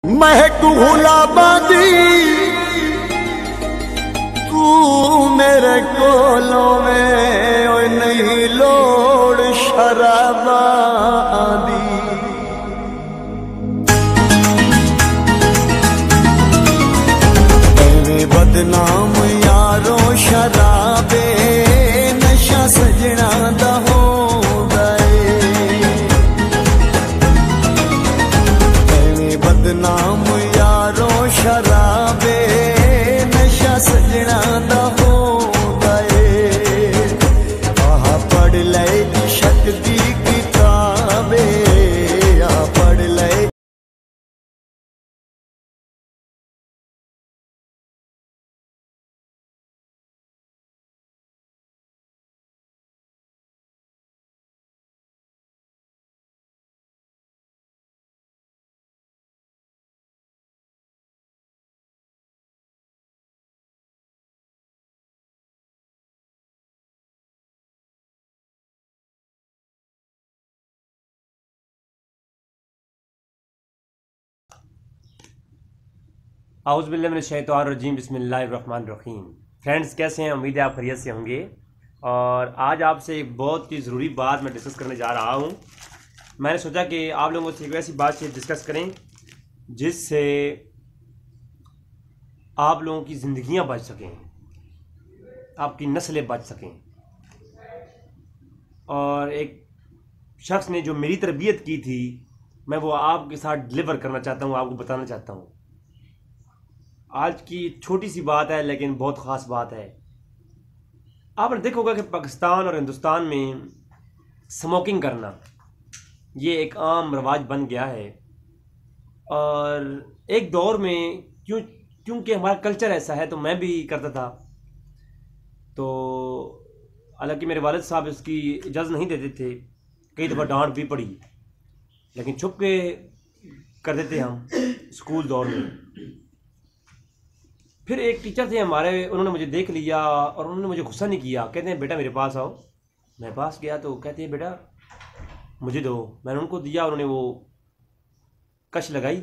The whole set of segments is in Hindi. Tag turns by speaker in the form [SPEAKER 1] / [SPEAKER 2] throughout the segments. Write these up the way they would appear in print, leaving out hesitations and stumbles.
[SPEAKER 1] महक गुलाबादी तू मेरे कोलों में ओए नहीं लोड़ शराबा दी। एवें बदनाम यारो शराबे नशा सजना दा हो गए। एवें बदनाम यारो शराबे नशा सजना दा हो गए। आह पढ़ ले इश्क दी किताबे, आ पढ़ ले।
[SPEAKER 2] औज़ुबिल्लाहिमिनश्शैतानिर्रजीम बिस्मिल्लाहिर्रहमानिर्रहीम। फ्रेंड्स, कैसे हैं? उम्मीद है आप खैरियत से होंगे। और आज आपसे एक बहुत ही ज़रूरी बात मैं डिस्कस करने जा रहा हूं। मैंने सोचा कि आप लोगों से एक ऐसी बात से डिस्कस करें जिससे आप लोगों की ज़िंदगियां बच सकें, आपकी नस्लें बच सकें। और एक शख्स ने जो मेरी तरबियत की थी, मैं वो आपके साथ डिलीवर करना चाहता हूँ, आपको बताना चाहता हूँ। आज की छोटी सी बात है लेकिन बहुत ख़ास बात है। आपने देखा होगा कि पाकिस्तान और हिंदुस्तान में स्मोकिंग करना ये एक आम रवाज बन गया है। और एक दौर में क्योंकि हमारा कल्चर ऐसा है तो मैं भी करता था। तो हालांकि मेरे वालिद साहब इसकी इजाज़त नहीं देते थे, कई दफ़ा डांट भी पड़ी, लेकिन छुप के करते थे हम स्कूल दौर में। फिर एक टीचर थे हमारे, उन्होंने मुझे देख लिया और उन्होंने मुझे गुस्सा नहीं किया। कहते हैं बेटा मेरे पास आओ। मैं पास गया तो कहते हैं बेटा मुझे दो। मैंने उनको दिया, उन्होंने वो कश लगाई।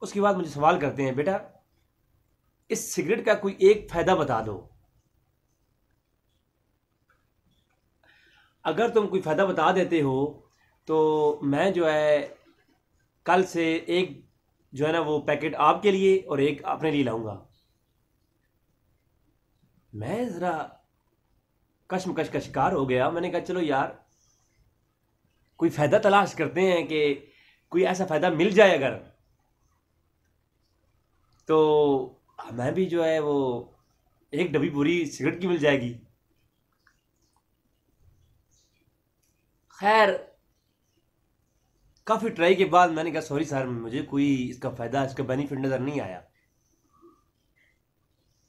[SPEAKER 2] उसके बाद मुझे सवाल करते हैं बेटा इस सिगरेट का कोई एक फ़ायदा बता दो। अगर तुम कोई फ़ायदा बता देते हो तो मैं जो है कल से एक जो है ना वो पैकेट आपके लिए और एक अपने लिए लाऊंगा। मैं ज़रा कश्मकश का शिकार हो गया। मैंने कहा चलो यार कोई फ़ायदा तलाश करते हैं कि कोई ऐसा फ़ायदा मिल जाए अगर, तो मैं भी जो है वो एक डब्बी पूरी सिगरेट की मिल जाएगी। खैर काफ़ी ट्राई के बाद मैंने कहा सॉरी सर, मुझे कोई इसका फ़ायदा, इसका बेनिफिट नज़र नहीं आया।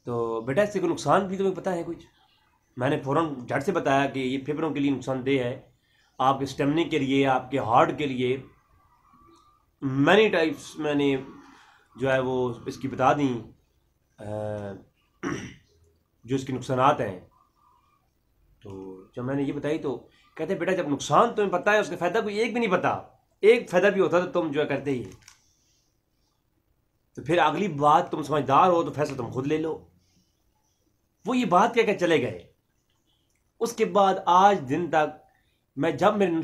[SPEAKER 2] तो बेटा इससे कोई नुकसान भी तुम्हें पता है कुछ? मैंने फ़ौरन झट से बताया कि ये फेफड़ों के लिए नुकसानदेह है, आपके स्टेमिना के लिए, आपके हार्ट के लिए। मैनी टाइप्स मैंने जो है वो इसकी बता दी जो इसके नुकसानात हैं। तो जब मैंने ये बताई तो कहते बेटा जब नुकसान तुम्हें पता है उसका फ़ायदा कोई एक भी नहीं पता, एक फ़ायदा भी होता तो तुम जो है करते ही। तो फिर अगली बात, तुम समझदार हो तो फैसला तुम खुद ले लो। वो ये बात कह के चले गए। उसके बाद आज दिन तक मैं जब मेरे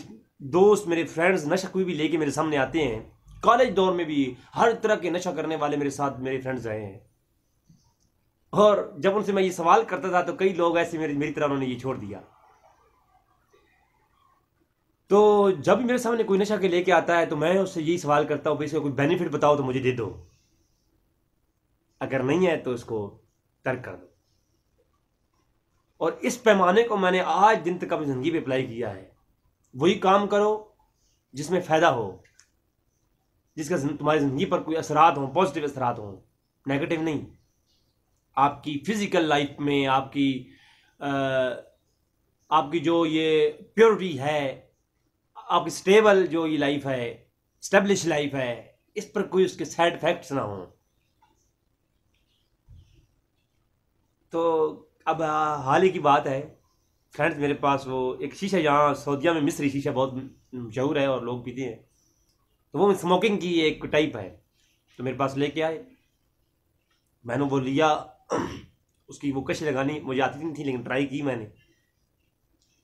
[SPEAKER 2] दोस्त, मेरे फ्रेंड्स नशा कोई भी लेके मेरे सामने आते हैं, कॉलेज दौर में भी हर तरह के नशा करने वाले मेरे साथ मेरे फ्रेंड्स रहे हैं। और जब उनसे मैं ये सवाल करता था तो कई लोग ऐसे मेरी तरह उन्होंने ये छोड़ दिया। तो जब भी मेरे सामने कोई नशा के लेके आता है तो मैं उससे यही सवाल करता हूँ, इसका कोई बेनिफिट बताओ तो मुझे दे दो, अगर नहीं है तो इसको तर्क कर दो। और इस पैमाने को मैंने आज दिन तक अपनी ज़िंदगी पे अप्लाई किया है। वही काम करो जिसमें फ़ायदा हो, जिसका तुम्हारी ज़िंदगी पर कोई असरात हो, पॉजिटिव असरात हो, नेगेटिव नहीं। आपकी फ़िज़िकल लाइफ में आपकी जो ये प्योरिटी है, आपकी स्टेबल जो ये लाइफ है, स्टेब्लिश लाइफ है, इस पर कोई उसके साइड इफ़ेक्ट्स ना हो। तो अब हाल ही की बात है फ्रेंड्स, मेरे पास वो एक शीशा, यहाँ सऊदीया में मिस्री शीशा बहुत मशहूर है और लोग पीते हैं। तो वो स्मोकिंग की एक टाइप है। तो मेरे पास लेके आए, मैंने वो लिया। उसकी वो कश लगानी मुझे आती नहीं थी, लेकिन ट्राई की मैंने।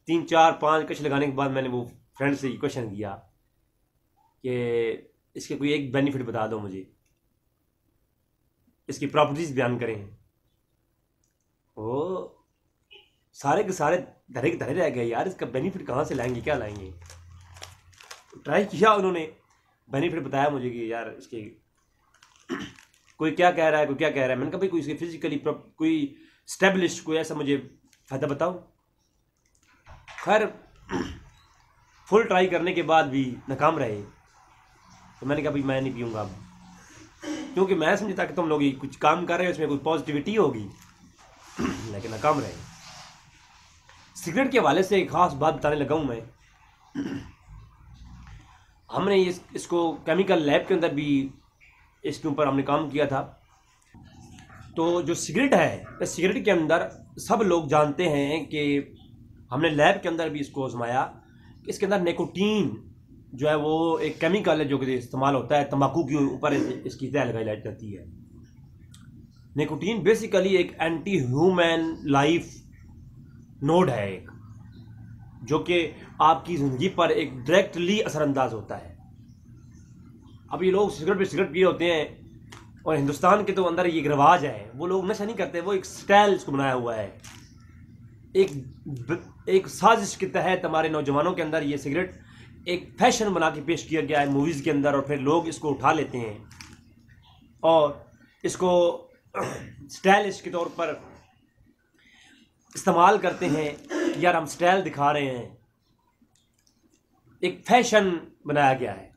[SPEAKER 2] 3 4 5 कश लगाने के बाद मैंने वो फ्रेंड से क्वेश्चन किया कि इसके कोई एक बेनिफिट बता दो मुझे, इसकी प्रॉपर्टीज बयान करें। वो सारे के सारे धरे के धरे रह गए, यार इसका बेनिफिट कहाँ से लाएंगे, क्या लाएंगे। ट्राई किया, उन्होंने बेनिफिट बताया मुझे कि यार इसके कोई क्या कह रहा है, कोई क्या कह रहा है। मैंने कहा भाई कोई इसके फिजिकली कोई स्टेब्लिश कोई ऐसा मुझे फ़ायदा बताओ। खैर फुल ट्राई करने के बाद भी नाकाम रहे, तो मैंने कहा भाई मैं नहीं पीऊँगा अब, क्योंकि मैं समझता कि तुम लोग कुछ काम कर रहे हो, इसमें कोई पॉजिटिविटी होगी, लेकिन नाकाम रहे। सिगरेट के हवाले से एक ख़ास बात बताने लगा हूँ मैं। हमने इसको केमिकल लैब के अंदर भी इसके ऊपर हमने काम किया था। तो जो सिगरेट है, इस सिगरेट के अंदर सब लोग जानते हैं कि हमने लैब के अंदर भी इसको आजमाया कि इसके अंदर निकोटीन जो है वो एक केमिकल है जो कि इस्तेमाल होता है तंबाकू के ऊपर, इसकी तह लगाई जाती है। निकोटीन बेसिकली एक एंटी ह्यूमन लाइफ नोड है एक, जो कि आपकी ज़िंदगी पर एक डायरेक्टली असरअंदाज होता है। अब ये लोग सिगरेट पे सिगरेट पिए होते हैं, और हिंदुस्तान के तो अंदर ये एक रिवाज है, वो लोग नशा नहीं करते, वो एक स्टाइल इसको बनाया हुआ है। एक साजिश के तहत हमारे नौजवानों के अंदर ये सिगरेट एक फैशन बना के पेश किया गया है मूवीज़ के अंदर, और फिर लोग इसको उठा लेते हैं और इसको स्टाइलिश के तौर पर इस्तेमाल करते हैं कि यार हम स्टाइल दिखा रहे हैं। एक फैशन बनाया गया है,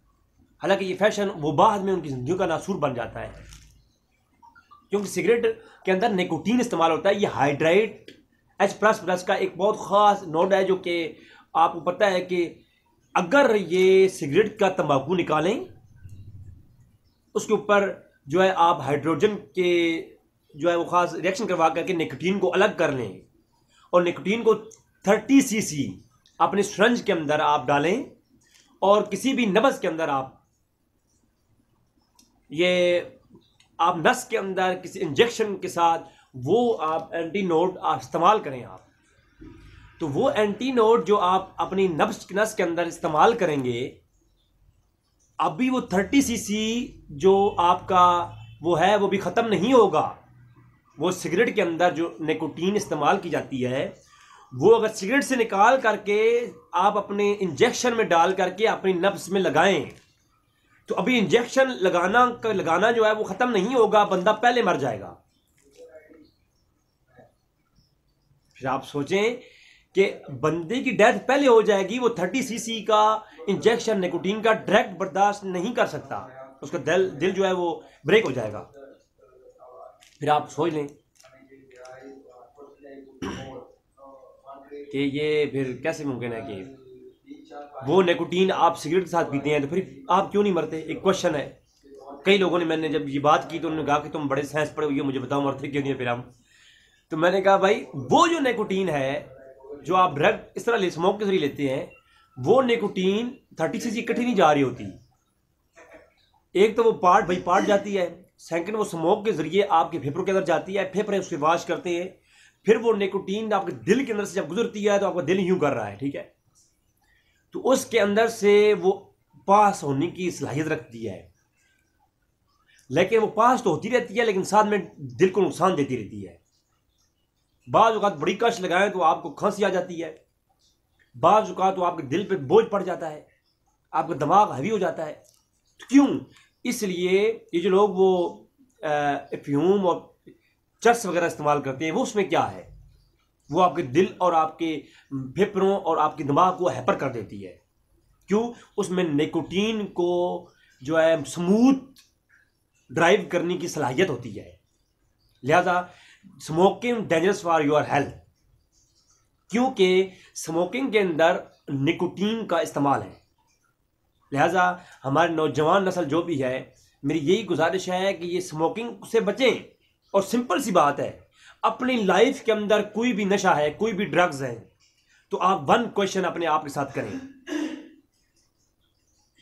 [SPEAKER 2] हालांकि ये फैशन वो बाद में उनकी ज़िंदगी का नासूर बन जाता है, क्योंकि सिगरेट के अंदर निकोटीन इस्तेमाल होता है। ये हाइड्रेट H++ का एक बहुत ख़ास नोड है, जो कि आपको पता है कि अगर ये सिगरेट का तंबाकू निकालें, उसके ऊपर जो है आप हाइड्रोजन के जो है वो ख़ास रिएक्शन करवा करके निकोटीन को अलग कर लें, और निकोटीन को 30 cc अपने सिरंज के अंदर आप डालें, और किसी भी नब्ज़ के अंदर आप नस के अंदर किसी इंजेक्शन के साथ वो आप एंटी नोड आप इस्तेमाल करें। आप तो वो एंटी नोड जो आप अपनी नस के अंदर इस्तेमाल करेंगे, अभी वो 30 cc जो आपका वो है वो भी ख़त्म नहीं होगा। वो सिगरेट के अंदर जो निकोटीन इस्तेमाल की जाती है, वो अगर सिगरेट से निकाल करके आप अपने इंजेक्शन में डाल करके अपनी नब्ज़ में लगाएं, तो अभी इंजेक्शन लगाना जो है वो ख़त्म नहीं होगा, बंदा पहले मर जाएगा। फिर आप सोचें कि बंदे की डेथ पहले हो जाएगी, वो 30 cc का इंजेक्शन निकोटीन का डायरेक्ट बर्दाश्त नहीं कर सकता, उसका दिल जो है वो ब्रेक हो जाएगा। फिर आप सोच लें कि ये फिर कैसे मुमकिन है कि वो निकोटीन आप सिगरेट के साथ पीते हैं, तो फिर आप क्यों नहीं मरते? एक क्वेश्चन है। कई लोगों ने, मैंने जब ये बात की तो उन्होंने कहा कि तुम बड़े साइंस पढ़े हुए हो, मुझे बताओ मरते क्यों नहीं है फिर हम। तो मैंने कहा भाई वो जो निकोटीन है जो आप ड्रग इस तरह स्मोक के जरिए लेते हैं, वो निकोटीन 30 cc इकट्ठी नहीं जा रही होती। एक तो वो पार्ट बाई पार्ट जाती है, सेकंड वो स्मोक के जरिए आपके फेफड़ों के अंदर जाती है, फेफड़े उसके वाश करते हैं, फिर वो निकोटीन आपके दिल के अंदर से जब गुजरती है तो आपका दिल यूं कर रहा है, ठीक है, तो उसके अंदर से वो पास होने की सलाहियत रखती है। लेकिन वो पास तो होती रहती है, लेकिन साथ में दिल को नुकसान देती रहती है। बाज़ औक़ात बड़ी कश लगाएं तो आपको खांसी आ जाती है, बाज़ औक़ात तो आपके दिल पे बोझ पड़ जाता है, आपका दिमाग हैवी हो जाता है। तो क्यों? इसलिए ये जो लोग वो अफ्यूम और चरस वगैरह इस्तेमाल करते हैं, वो उसमें क्या है, वो आपके दिल और आपके फेफड़ों और आपके दिमाग को हैपर कर देती है। क्यों? उसमें निकोटीन को जो है स्मूथ ड्राइव करने की सलाहियत होती है। लिहाजा smoking dangerous for your health, क्योंकि स्मोकिंग के अंदर निकोटीन का इस्तेमाल है। लिहाजा हमारे नौजवान नस्ल जो भी है, मेरी यही गुजारिश है कि ये स्मोकिंग से बचें। और सिंपल सी बात है, अपनी लाइफ के अंदर कोई भी नशा है, कोई भी ड्रग्स है, तो आप वन क्वेश्चन अपने आप के साथ करें,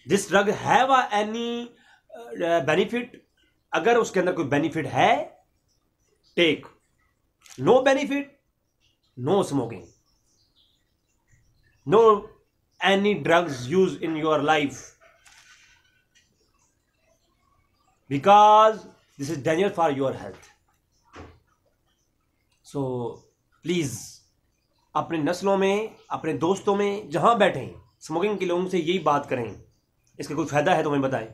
[SPEAKER 2] this drug have any benefit अगर उसके अंदर कोई बेनिफिट है, take. No benefit, no smoking, no any drugs use in your life, because this is danger for your health. So please अपने नस्लों में, अपने दोस्तों में जहां बैठे स्मोकिंग के लोगों से यही बात करें, इसका कोई फायदा है तो हमें बताएं।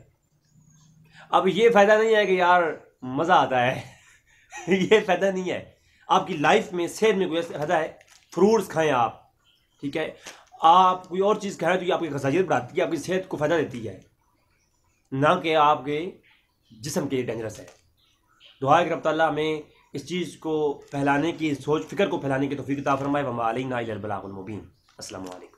[SPEAKER 2] अब ये फायदा नहीं है कि यार मजा आता है ये फायदा नहीं है। आपकी लाइफ में, सेहत में कोई ऐसा फायदा है, फ्रूट्स खाएं आप, ठीक है। आप कोई और चीज़ खाएं तो ये आपकी गज़ाइयत बढ़ाती है, आपकी सेहत को फायदा देती है, ना कि आपके जिस्म के लिए डेंजरस है। दुआ है कि रब ताला हमें इस चीज़ को फैलाने की, सोच फिक्र को फैलाने की तौफीक अता फरमाए। वमा अलैना इल्लल बलागुल मुबीन। अस्सलामु अलैकुम।